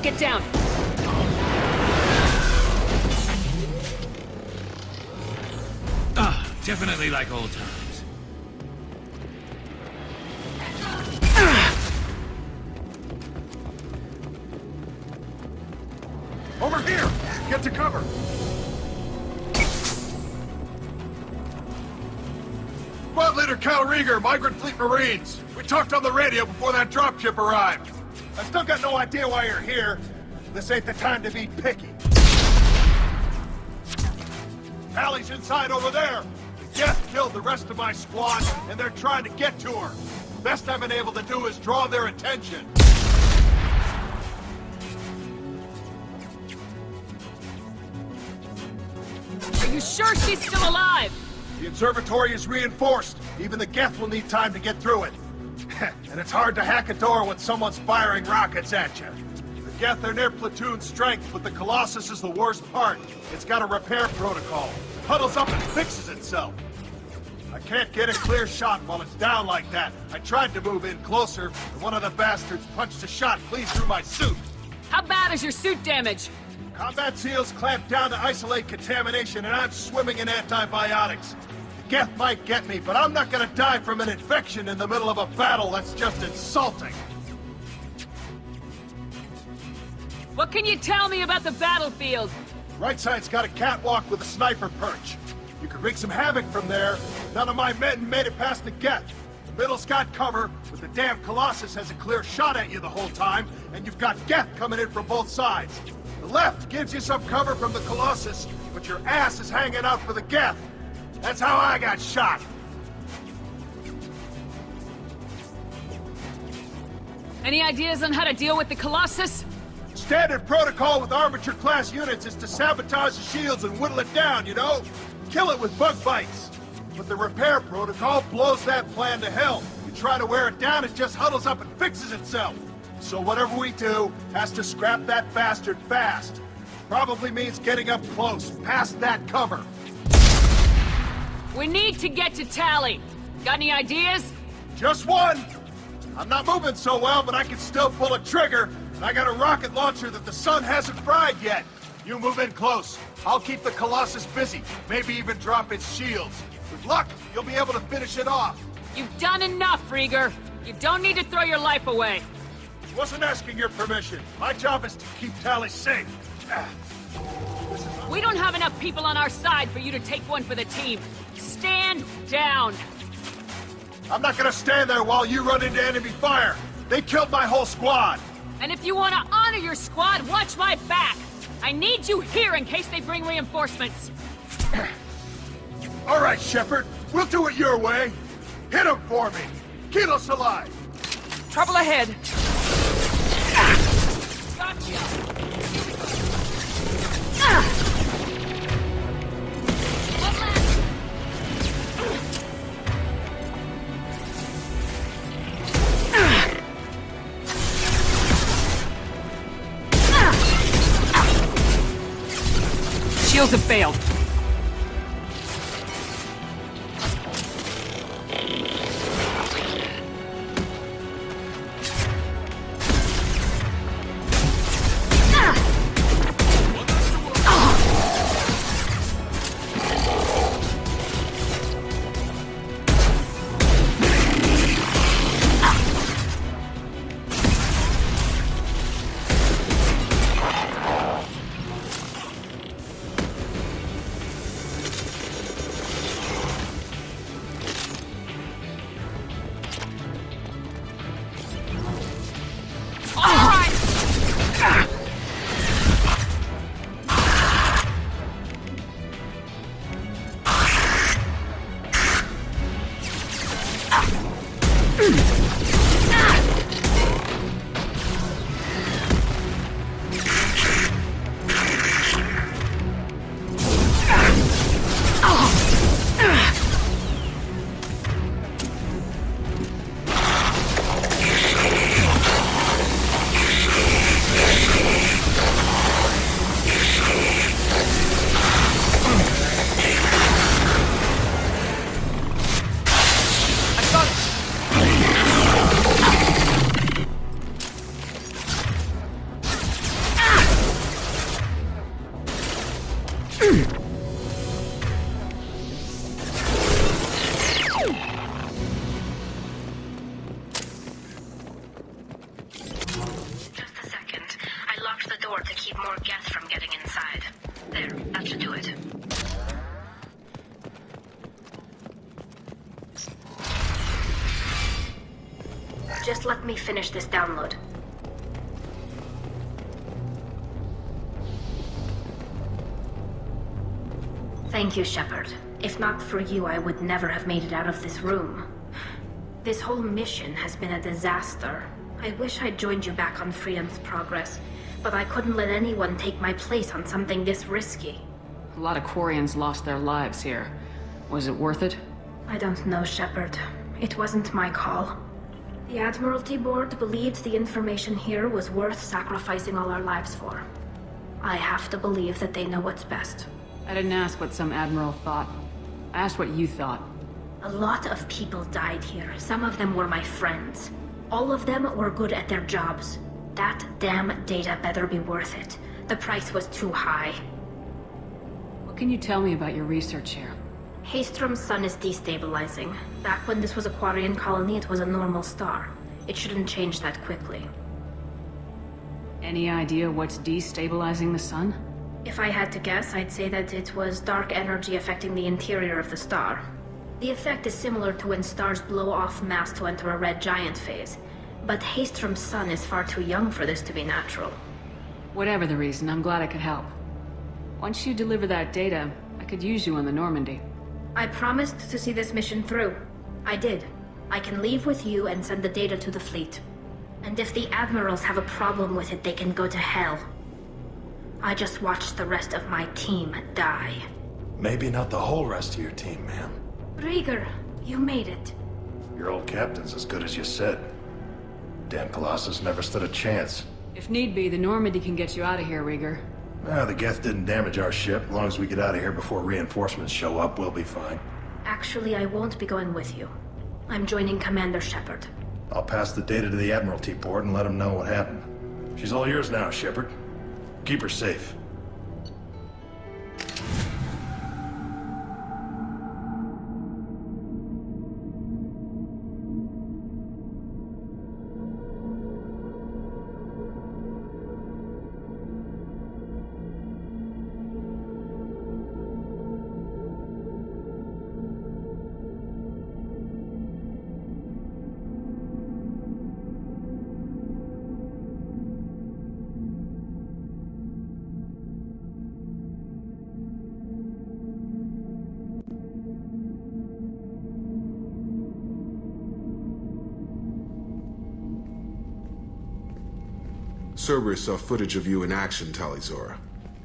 Get down! Ah, definitely like old times. Over here! Get to cover! Squad Leader Cal Rieger, Migrant Fleet Marines. We talked on the radio before that dropship arrived. I still got no idea why you're here. This ain't the time to be picky. Tali's inside over there. Death killed the rest of my squad, and they're trying to get to her. Best I've been able to do is draw their attention. Are you sure she's still alive? The observatory is reinforced. Even the Geth will need time to get through it. And it's hard to hack a door when someone's firing rockets at you. The Geth are near platoon strength, but the Colossus is the worst part. It's got a repair protocol. It huddles up and fixes itself. I can't get a clear shot while it's down like that. I tried to move in closer, and one of the bastards punched a shot clean through my suit. How bad is your suit damage? Combat seals clamped down to isolate contamination, and I'm swimming in antibiotics. The Geth might get me, but I'm not gonna die from an infection in the middle of a battle. That's just insulting. What can you tell me about the battlefield? Right side's got a catwalk with a sniper perch. You can wreak some havoc from there. None of my men made it past the Geth. The middle's got cover, but the damn Colossus has a clear shot at you the whole time, and you've got Geth coming in from both sides. The left gives you some cover from the Colossus, but your ass is hanging out for the Geth. That's how I got shot. Any ideas on how to deal with the Colossus? Standard protocol with armature-class units is to sabotage the shields and whittle it down, you know? Kill it with bug bites. But the repair protocol blows that plan to hell. You try to wear it down, it just huddles up and fixes itself. So whatever we do has to scrap that bastard fast. Probably means getting up close, past that cover. We need to get to Tali. Got any ideas? Just one! I'm not moving so well, but I can still pull a trigger, and I got a rocket launcher that the sun hasn't fried yet. You move in close. I'll keep the Colossus busy, maybe even drop its shields. With luck, you'll be able to finish it off. You've done enough, Rieger. You don't need to throw your life away. Wasn't asking your permission. My job is to keep Tali safe. We don't have enough people on our side for you to take one for the team. Stand down. I'm not gonna stand there while you run into enemy fire. They killed my whole squad. And if you want to honor your squad, watch my back. I need you here in case they bring reinforcements. All right, Shepard. We'll do it your way. Hit him for me. Kilos alive. Trouble ahead. Gotcha. Shields have failed. a second. I locked the door to keep more gas from getting inside. There, that should do it. Just let me finish this download. Thank you, Shepard. If not for you, I would never have made it out of this room. This whole mission has been a disaster. I wish I'd joined you back on Freedom's Progress, but I couldn't let anyone take my place on something this risky. A lot of Quarians lost their lives here. Was it worth it? I don't know, Shepard. It wasn't my call. The Admiralty Board believed the information here was worth sacrificing all our lives for. I have to believe that they know what's best. I didn't ask what some admiral thought. I asked what you thought. A lot of people died here. Some of them were my friends. All of them were good at their jobs. That damn data better be worth it. The price was too high. What can you tell me about your research here? Haystrom's sun is destabilizing. Back when this was a Quarian colony, it was a normal star. It shouldn't change that quickly. Any idea what's destabilizing the sun? If I had to guess, I'd say that it was dark energy affecting the interior of the star. The effect is similar to when stars blow off mass to enter a red giant phase. But Haystrom's sun is far too young for this to be natural. Whatever the reason, I'm glad I could help. Once you deliver that data, I could use you on the Normandy. I promised to see this mission through. I did. I can leave with you and send the data to the fleet. And if the admirals have a problem with it, they can go to hell. I just watched the rest of my team die. Maybe not the whole rest of your team, ma'am. Rieger, you made it. Your old captain's as good as you said. Damn Colossus never stood a chance. If need be, the Normandy can get you out of here, Rieger. The Geth didn't damage our ship. As long as we get out of here before reinforcements show up, we'll be fine. Actually, I won't be going with you. I'm joining Commander Shepard. I'll pass the data to the Admiralty Board and let them know what happened. She's all yours now, Shepard. Keep her safe. Cerberus saw footage of you in action, Tali. We're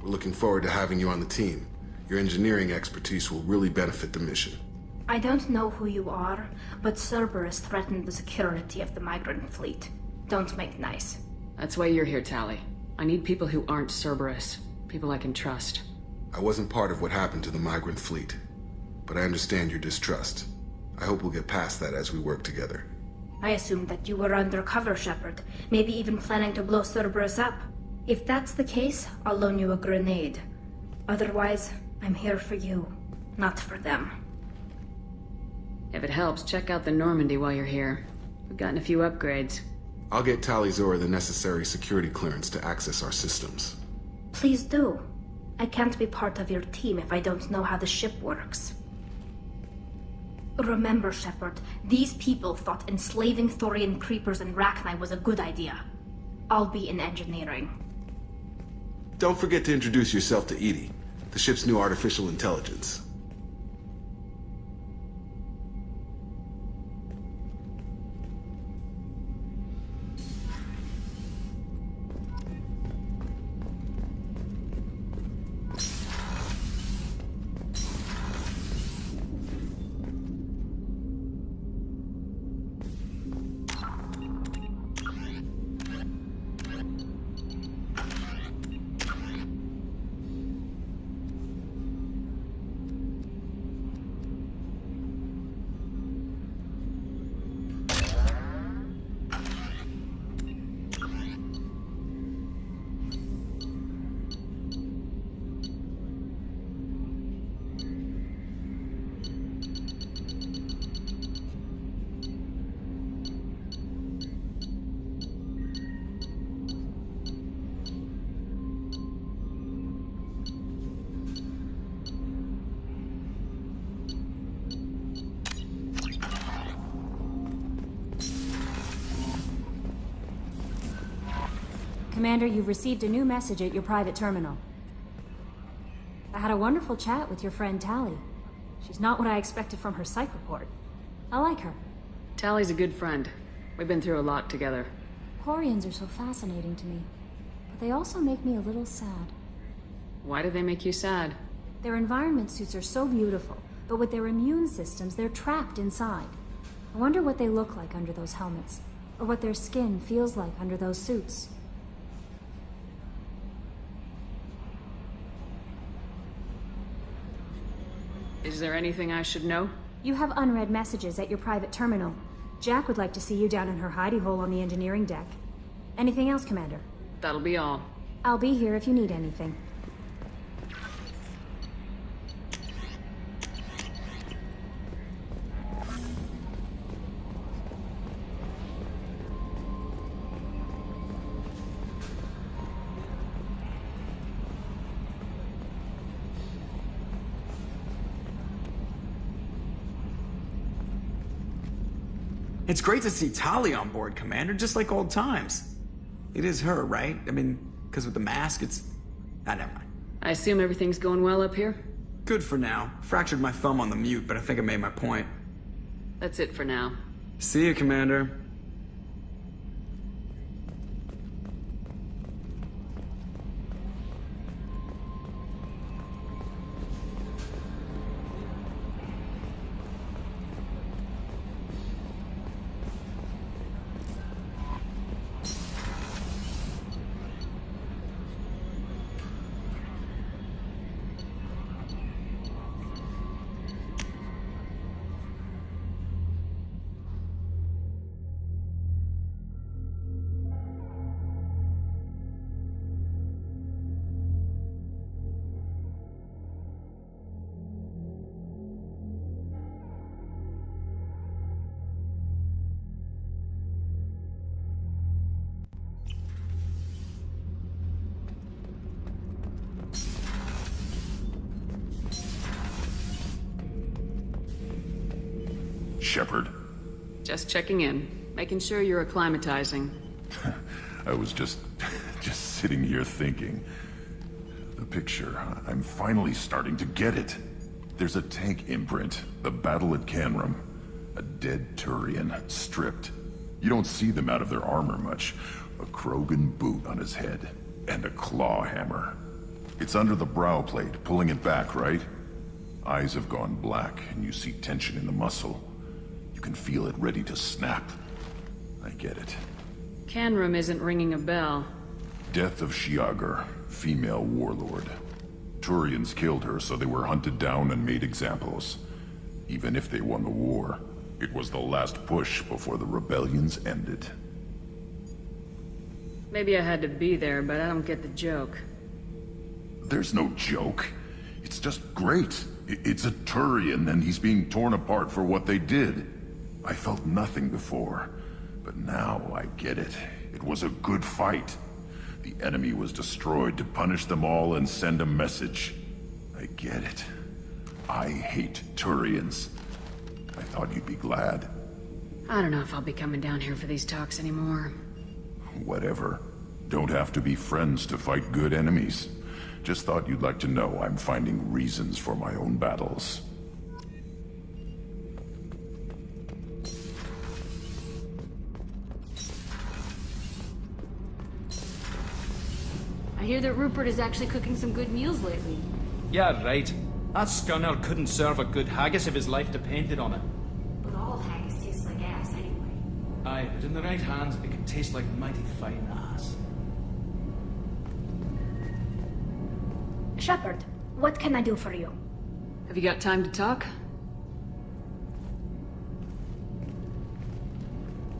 looking forward to having you on the team. Your engineering expertise will really benefit the mission. I don't know who you are, but Cerberus threatened the security of the migrant fleet. Don't make nice. That's why you're here, Tali. I need people who aren't Cerberus. People I can trust. I wasn't part of what happened to the migrant fleet, but I understand your distrust. I hope we'll get past that as we work together. I assumed that you were undercover, Shepard. Maybe even planning to blow Cerberus up. If that's the case, I'll loan you a grenade. Otherwise, I'm here for you, not for them. If it helps, check out the Normandy while you're here. We've gotten a few upgrades. I'll get Tali the necessary security clearance to access our systems. Please do. I can't be part of your team if I don't know how the ship works. Remember, Shepard, these people thought enslaving Thorian creepers and Rachni was a good idea. I'll be in engineering. Don't forget to introduce yourself to EDI, the ship's new artificial intelligence. Commander, you've received a new message at your private terminal. I had a wonderful chat with your friend Tali. She's not what I expected from her psych report. I like her. Tally's a good friend. We've been through a lot together. Quarians are so fascinating to me, but they also make me a little sad. Why do they make you sad? Their environment suits are so beautiful, but with their immune systems, they're trapped inside. I wonder what they look like under those helmets, or what their skin feels like under those suits. Is there anything I should know? You have unread messages at your private terminal. Jack would like to see you down in her hidey hole on the engineering deck. Anything else, Commander? That'll be all. I'll be here if you need anything. It's great to see Tali on board, Commander, just like old times. It is her, right? I mean, because with the mask, it's... Ah, never mind. I assume everything's going well up here? Good for now. Fractured my thumb on the mute, but I think I made my point. That's it for now. See you, Commander. Shepard. Just checking in. Making sure you're acclimatizing. I was just sitting here thinking. The picture, I'm finally starting to get it. There's a tank imprint, the battle at Canrum. A dead Turian, stripped. You don't see them out of their armor much. A Krogan boot on his head, and a claw hammer. It's under the brow plate, pulling it back, right? Eyes have gone black, and you see tension in the muscle. You can feel it ready to snap. I get it. Canrum isn't ringing a bell. Death of Shiagar, female warlord. Turians killed her, so they were hunted down and made examples. Even if they won the war, it was the last push before the rebellions ended. Maybe I had to be there, but I don't get the joke. There's no joke. It's just great. It's a Turian, and he's being torn apart for what they did. I felt nothing before, but now I get it. It was a good fight. The enemy was destroyed to punish them all and send a message. I get it. I hate Turians. I thought you'd be glad. I don't know if I'll be coming down here for these talks anymore. Whatever. Don't have to be friends to fight good enemies. Just thought you'd like to know I'm finding reasons for my own battles. I hear that Rupert is actually cooking some good meals lately. Yeah, right. That scunner couldn't serve a good haggis if his life depended on it. But all haggis tastes like ass anyway. Aye, but in the right hands, it can taste like mighty fine ass. Shepard, what can I do for you? Have you got time to talk?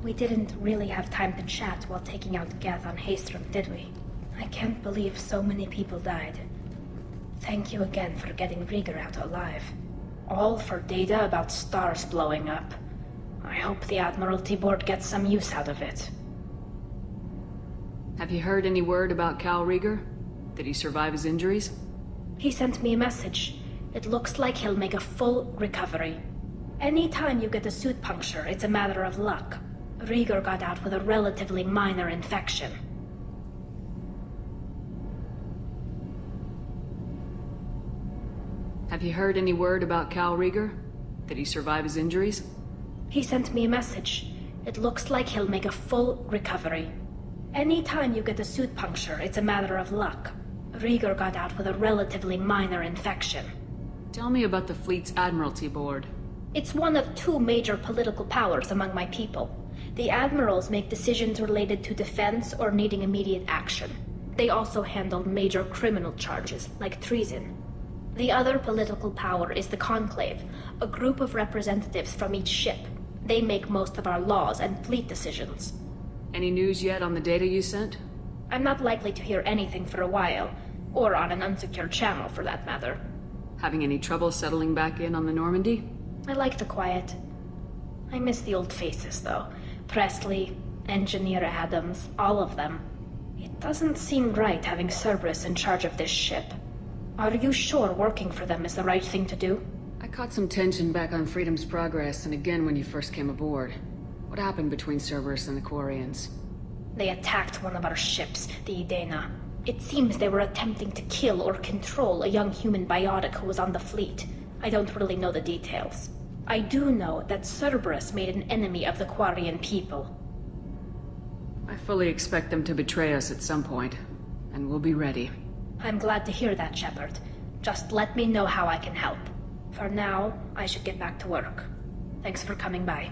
We didn't really have time to chat while taking out Geth on Haestrom, did we? I can't believe so many people died. Thank you again for getting Rieger out alive. All for data about stars blowing up. I hope the Admiralty Board gets some use out of it. Have you heard any word about Cal Rieger? Did he survive his injuries? He sent me a message. It looks like he'll make a full recovery. Anytime you get a suit puncture, it's a matter of luck. Rieger got out with a relatively minor infection. Have you heard any word about Cal Rieger? Did he survive his injuries? He sent me a message. It looks like he'll make a full recovery. Anytime you get a suit puncture, it's a matter of luck. Rieger got out with a relatively minor infection. Tell me about the fleet's Admiralty Board. It's one of two major political powers among my people. The admirals make decisions related to defense or needing immediate action. They also handle major criminal charges, like treason. The other political power is the Conclave, a group of representatives from each ship. They make most of our laws and fleet decisions. Any news yet on the data you sent? I'm not likely to hear anything for a while, or on an unsecured channel for that matter. Having any trouble settling back in on the Normandy? I like the quiet. I miss the old faces, though. Presley, Engineer Adams, all of them. It doesn't seem right having Cerberus in charge of this ship. Are you sure working for them is the right thing to do? I caught some tension back on Freedom's Progress and again when you first came aboard. What happened between Cerberus and the Quarians? They attacked one of our ships, the Idena. It seems they were attempting to kill or control a young human biotic who was on the fleet. I don't really know the details. I do know that Cerberus made an enemy of the Quarian people. I fully expect them to betray us at some point, and we'll be ready. I'm glad to hear that, Shepard. Just let me know how I can help. For now, I should get back to work. Thanks for coming by.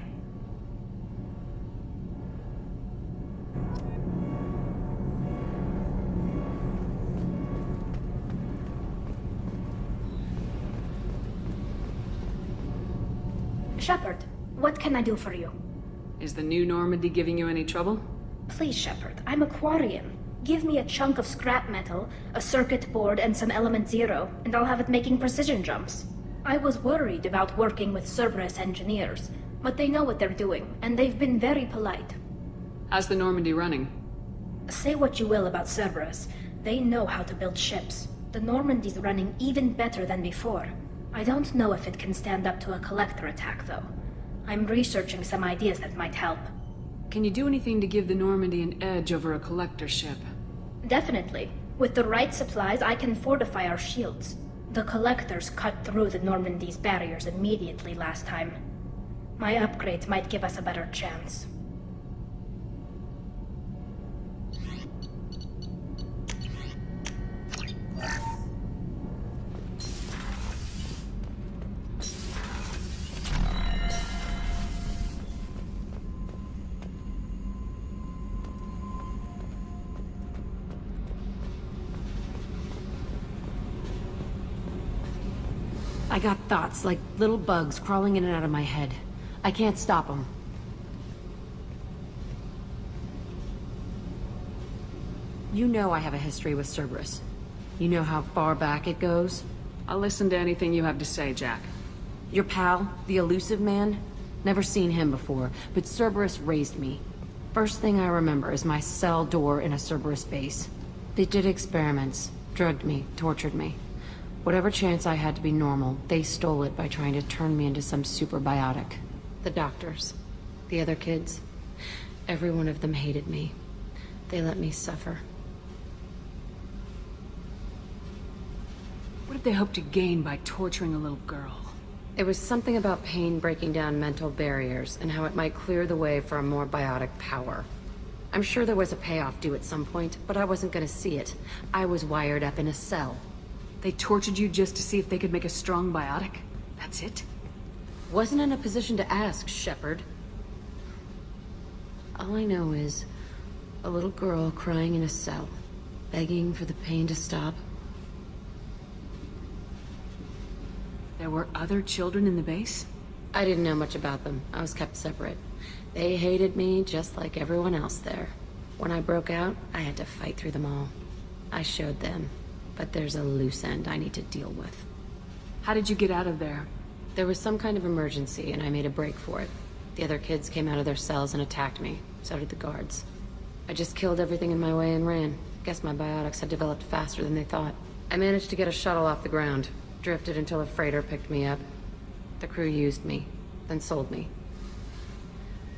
Shepard, what can I do for you? Is the new Normandy giving you any trouble? Please, Shepard, I'm a Quarian. Give me a chunk of scrap metal, a circuit board, and some element zero, and I'll have it making precision jumps. I was worried about working with Cerberus engineers, but they know what they're doing, and they've been very polite. How's the Normandy running? Say what you will about Cerberus, they know how to build ships. The Normandy's running even better than before. I don't know if it can stand up to a collector attack, though. I'm researching some ideas that might help. Can you do anything to give the Normandy an edge over a collector ship? Definitely. With the right supplies, I can fortify our shields. The collectors cut through the Normandy's barriers immediately last time. My upgrades might give us a better chance. I got thoughts like little bugs crawling in and out of my head. I can't stop them. You know I have a history with Cerberus. You know how far back it goes? I'll listen to anything you have to say, Jack. Your pal, the elusive man? Never seen him before, but Cerberus raised me. First thing I remember is my cell door in a Cerberus base. They did experiments, drugged me, tortured me. Whatever chance I had to be normal, they stole it by trying to turn me into some super biotic. The doctors, the other kids, every one of them hated me. They let me suffer. What did they hope to gain by torturing a little girl? It was something about pain breaking down mental barriers and how it might clear the way for a more biotic power. I'm sure there was a payoff due at some point, but I wasn't gonna see it. I was wired up in a cell. They tortured you just to see if they could make a strong biotic? That's it? Wasn't in a position to ask, Shepard. All I know is a little girl crying in a cell, begging for the pain to stop. There were other children in the base? I didn't know much about them. I was kept separate. They hated me just like everyone else there. When I broke out, I had to fight through them all. I showed them. But there's a loose end I need to deal with. How did you get out of there? There was some kind of emergency, and I made a break for it. The other kids came out of their cells and attacked me. So did the guards. I just killed everything in my way and ran. Guess my biotics had developed faster than they thought. I managed to get a shuttle off the ground. Drifted until a freighter picked me up. The crew used me, then sold me.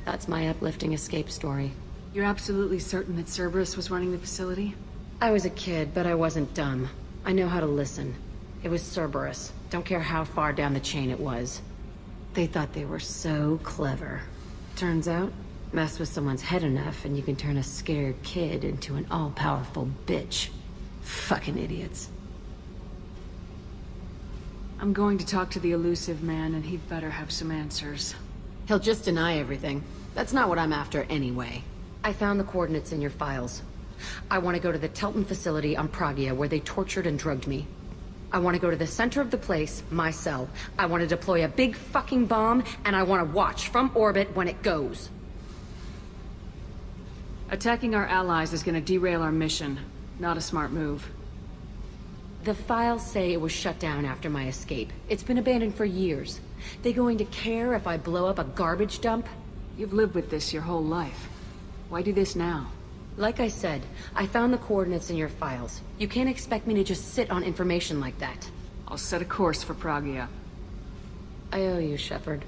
That's my uplifting escape story. You're absolutely certain that Cerberus was running the facility? I was a kid, but I wasn't dumb. I know how to listen. It was Cerberus. Don't care how far down the chain it was. They thought they were so clever. Turns out, mess with someone's head enough and you can turn a scared kid into an all-powerful bitch. Fucking idiots. I'm going to talk to the elusive man, and he'd better have some answers. He'll just deny everything. That's not what I'm after anyway. I found the coordinates in your files. I want to go to the Telton facility on Pragia where they tortured and drugged me. I want to go to the center of the place, my cell. I want to deploy a big fucking bomb, and I want to watch from orbit when it goes. Attacking our allies is going to derail our mission. Not a smart move. The files say it was shut down after my escape. It's been abandoned for years. They going to care if I blow up a garbage dump? You've lived with this your whole life. Why do this now? Like I said, I found the coordinates in your files. You can't expect me to just sit on information like that. I'll set a course for Pragia. I owe you, Shepard.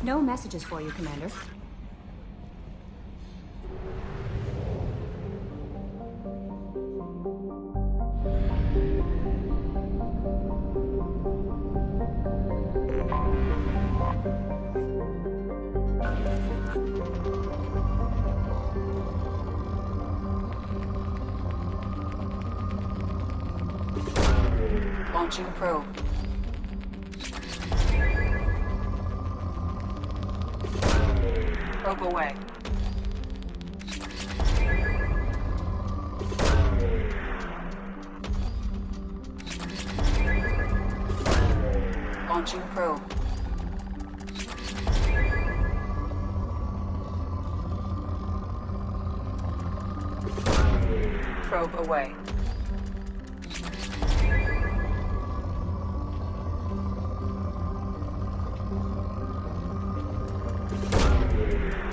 No messages for you, Commander. Launching probe. Probe away. Launching probe. Probe away.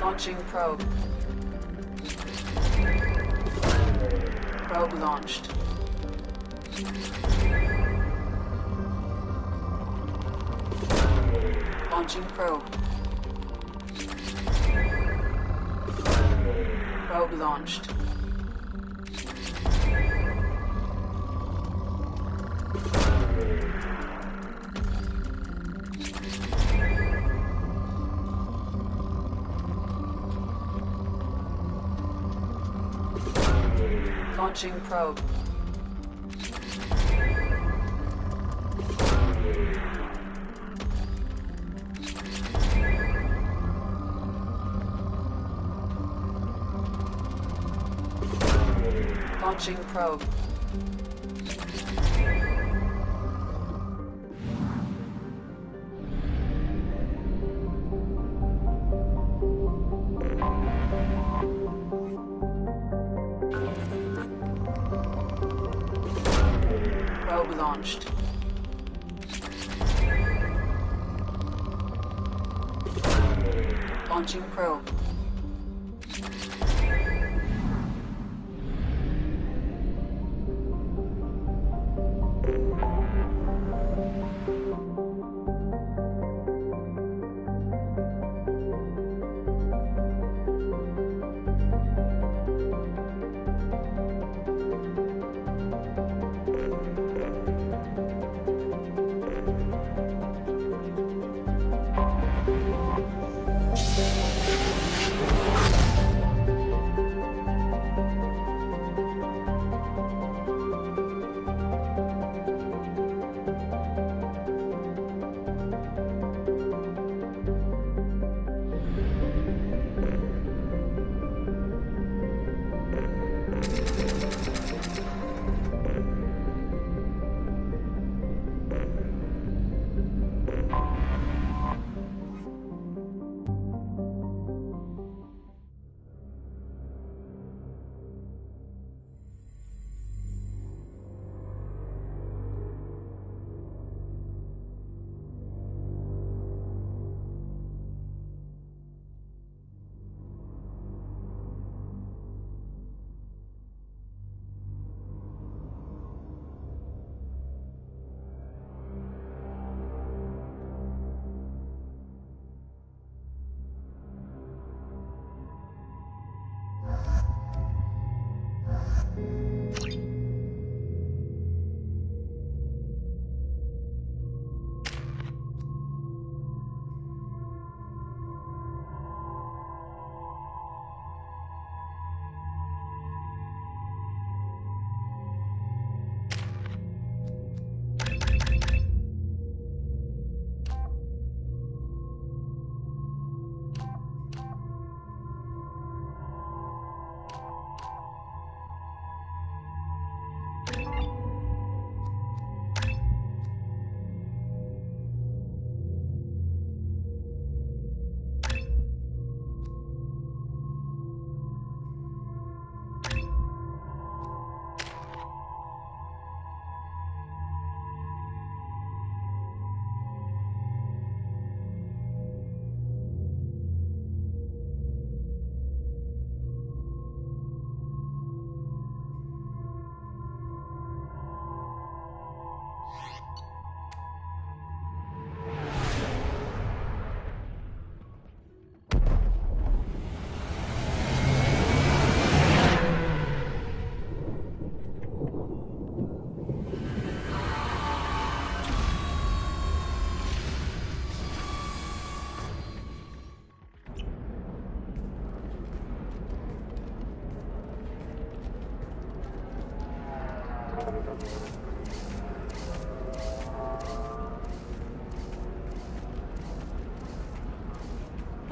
Launching probe. Probe launched. Launching probe. Probe launched. Launching probe. Launching probe. Probe launched. Launching probe.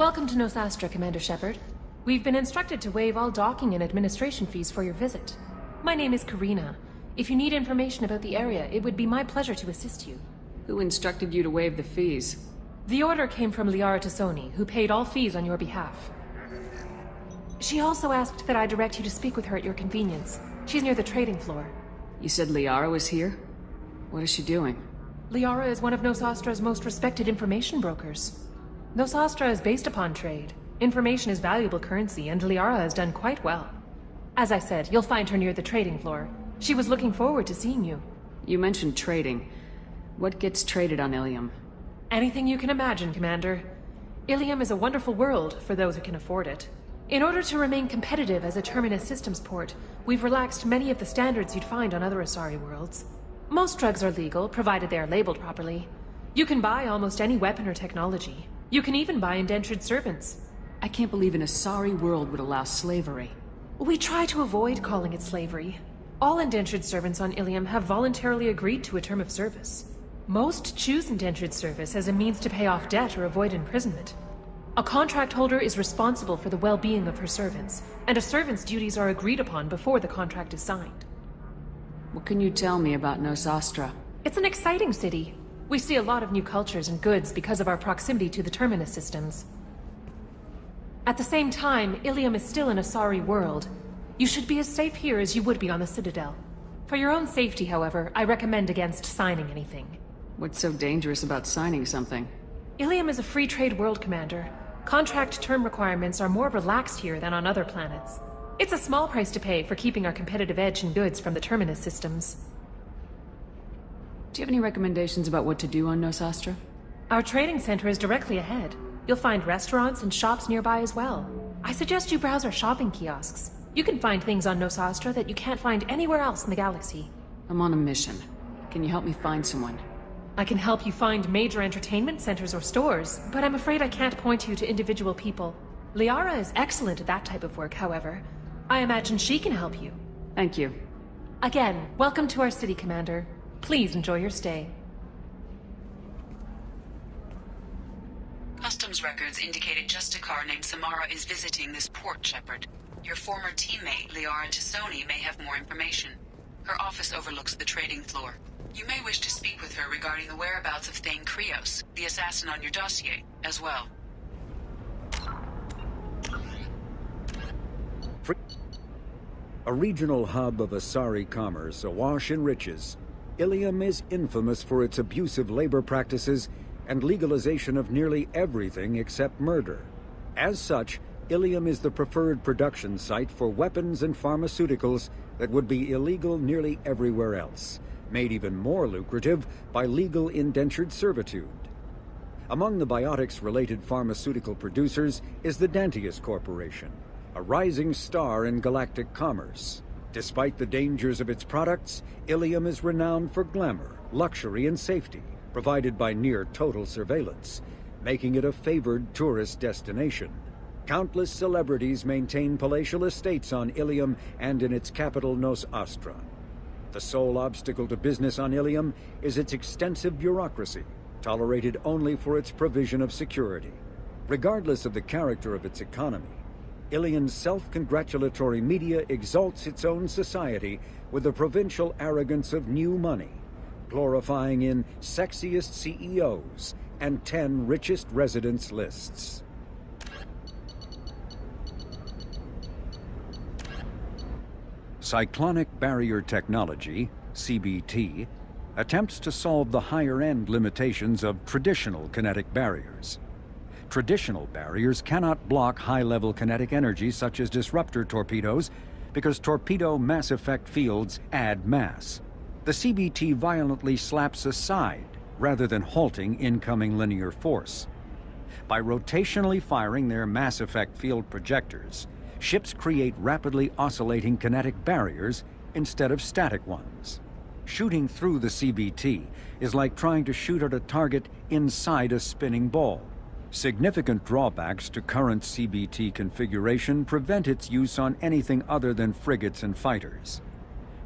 Welcome to Nosastra, Commander Shepard. We've been instructed to waive all docking and administration fees for your visit. My name is Karina. If you need information about the area, it would be my pleasure to assist you. Who instructed you to waive the fees? The order came from Liara Tassoni, who paid all fees on your behalf. She also asked that I direct you to speak with her at your convenience. She's near the trading floor. You said Liara was here? What is she doing? Liara is one of Nosastra's most respected information brokers. Nosastra is based upon trade. Information is valuable currency, and Liara has done quite well. As I said, you'll find her near the trading floor. She was looking forward to seeing you. You mentioned trading. What gets traded on Ilium? Anything you can imagine, Commander. Ilium is a wonderful world for those who can afford it. In order to remain competitive as a Terminus systems port, we've relaxed many of the standards you'd find on other Asari worlds. Most drugs are legal, provided they are labeled properly. You can buy almost any weapon or technology. You can even buy indentured servants. I can't believe an Asari world would allow slavery. We try to avoid calling it slavery. All indentured servants on Ilium have voluntarily agreed to a term of service. Most choose indentured service as a means to pay off debt or avoid imprisonment. A contract holder is responsible for the well-being of her servants, and a servant's duties are agreed upon before the contract is signed. What can you tell me about Nosastra? It's an exciting city. We see a lot of new cultures and goods because of our proximity to the Terminus systems. At the same time, Ilium is still an Asari world. You should be as safe here as you would be on the Citadel. For your own safety, however, I recommend against signing anything. What's so dangerous about signing something? Ilium is a free trade world, Commander. Contract term requirements are more relaxed here than on other planets. It's a small price to pay for keeping our competitive edge in goods from the Terminus systems. Do you have any recommendations about what to do on Nosastra? Our trading center is directly ahead. You'll find restaurants and shops nearby as well. I suggest you browse our shopping kiosks. You can find things on Nosastra that you can't find anywhere else in the galaxy. I'm on a mission. Can you help me find someone? I can help you find major entertainment centers or stores, but I'm afraid I can't point you to individual people. Liara is excellent at that type of work, however. I imagine she can help you. Thank you. Again, welcome to our city, Commander. Please enjoy your stay. Customs records indicated just a car named Samara is visiting this port, Shepard. Your former teammate, Liara Tassoni, may have more information. Her office overlooks the trading floor. You may wish to speak with her regarding the whereabouts of Thane Krios, the assassin on your dossier, as well. A regional hub of Asari commerce awash in riches, Ilium is infamous for its abusive labor practices and legalization of nearly everything except murder. As such, Ilium is the preferred production site for weapons and pharmaceuticals that would be illegal nearly everywhere else, made even more lucrative by legal indentured servitude. Among the biotics-related pharmaceutical producers is the Dantius Corporation, a rising star in galactic commerce. Despite the dangers of its products, Ilium is renowned for glamour, luxury, and safety, provided by near-total surveillance, making it a favored tourist destination. Countless celebrities maintain palatial estates on Ilium and in its capital Nosastra. The sole obstacle to business on Ilium is its extensive bureaucracy, tolerated only for its provision of security. Regardless of the character of its economy, Ilium's self-congratulatory media exalts its own society with the provincial arrogance of new money, glorifying in sexiest CEOs and 10 richest residents lists. Cyclonic Barrier Technology, CBT, attempts to solve the higher-end limitations of traditional kinetic barriers. Traditional barriers cannot block high-level kinetic energy such as disruptor torpedoes because torpedo mass effect fields add mass. The CBT violently slaps aside rather than halting incoming linear force. By rotationally firing their mass effect field projectors, ships create rapidly oscillating kinetic barriers instead of static ones. Shooting through the CBT is like trying to shoot at a target inside a spinning ball. Significant drawbacks to current CBT configuration prevent its use on anything other than frigates and fighters.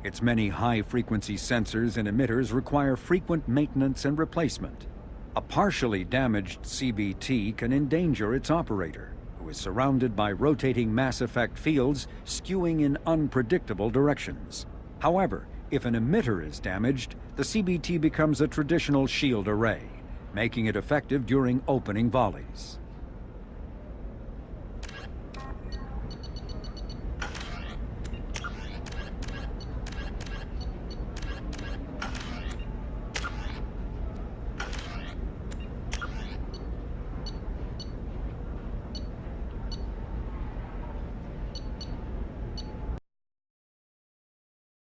Its many high-frequency sensors and emitters require frequent maintenance and replacement. A partially damaged CBT can endanger its operator, who is surrounded by rotating mass effect fields skewing in unpredictable directions. However, if an emitter is damaged, the CBT becomes a traditional shield array, making it effective during opening volleys.